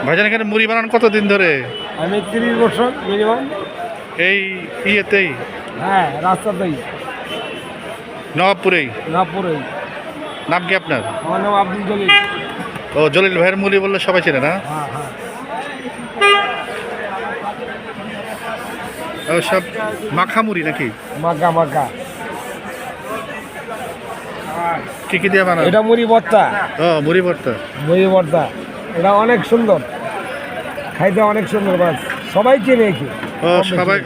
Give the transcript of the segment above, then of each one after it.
ভাইজান এখানে মুড়ি বানান কতদিন ধরে? আমি 30 বছর মিনিমাম। এই ইয়েতেই? হ্যাঁ, রাস্তাতেই, নবাবপুরেই? নবাবপুরেই। নাম কি আপনার? আমার নাম আব্দুল জলিল। ও, জলিল ভাইয়ের মুড়ি বললে সবাই চেনে না? হ্যাঁ হ্যাঁ। ও, সব মাখা মুড়ি নাকি? মাকা মাকা। কি কি দিয়ে বানান? এটা মুড়ি ভর্তা। ও, মুড়ি ভর্তা। মুড়ি ভর্তা এটা অনেক সুন্দর, খাইতে অনেক সুন্দর। বাস সবাই চেনে কি? ও, সবাই।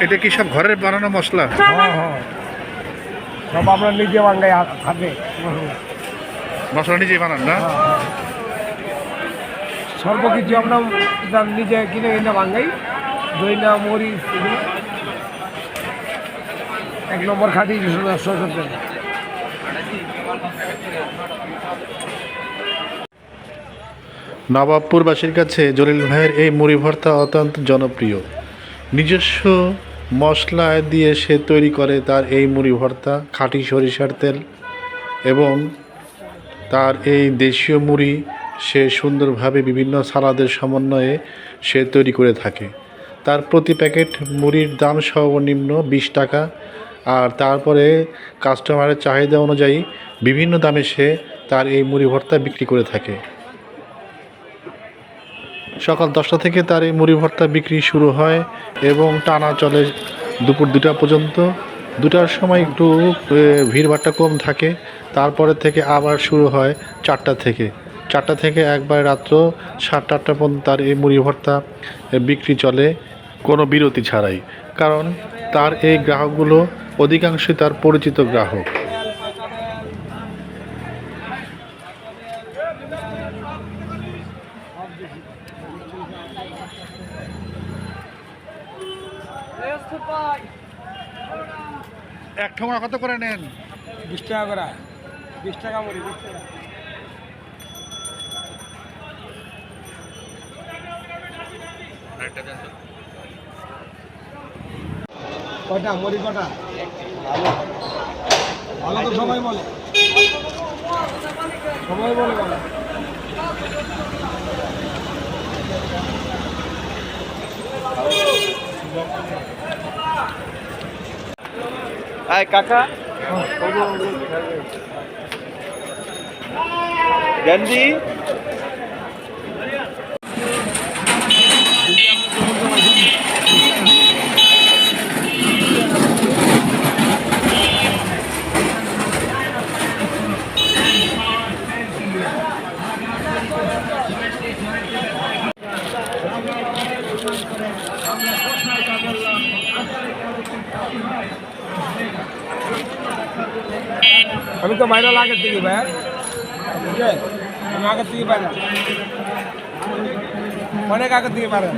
এটা কি সব ঘরের বানানো মশলা? হ্যাঁ হ্যাঁ, সব আমরা নিজে বাঙ্গাই হাতে। মশলা নিজেই বানান না? সর্বকিছু আমরা নিজে কিনে কিনে বাঙ্গাই। দই না মরিচ, এক নম্বর খাঁটি সরষের। নবাবপুরবাসীর কাছে জলিল ভাইয়ের এই মুড়ি ভর্তা অত্যন্ত জনপ্রিয়। নিজস্ব মশলা দিয়ে সে তৈরি করে তার এই মুড়ি ভর্তা, খাঁটি সরিষার তেল এবং তার এই দেশীয় মুড়ি সে সুন্দরভাবে বিভিন্ন সালাদের সমন্বয়ে সে তৈরি করে থাকে। তার প্রতি প্যাকেট মুড়ির দাম সর্বনিম্ন 20 টাকা, আর তারপরে কাস্টমারের চাহিদা অনুযায়ী বিভিন্ন দামে সে তার এই মুড়ি ভর্তা বিক্রি করে থাকে। সকাল 10টা থেকে তার এই মুড়ি ভর্তা বিক্রি শুরু হয় এবং টানা চলে দুপুর 2টা পর্যন্ত। 2টার সময় একটু ভিড়ভাড়টা কম থাকে, তারপরে থেকে আবার শুরু হয় 4টা থেকে। 4টা থেকে একবার রাত্র 7টা 8টা পর্যন্ত তার এই মুড়ি ভর্তা বিক্রি চলে কোনো বিরতি ছাড়াই, কারণ তার এই গ্রাহকগুলো অধিকাংশই তার পরিচিত গ্রাহক। এক ঠোঙা কত করে নেন? 20 টাকা করে। 20 টাকা মুড়ি, 20 টাকা। কটা মুড়ি কটা? ভালো তো সবাই বলে, সবাই বলে ভালো। আয় কাকা, গান্ধী আমি তো ভাইরাল আগের থেকে ভাই, বুঝলেন? আমি আগের থেকে ভাইরাল, অনেক আগের থেকে ভাইরাল।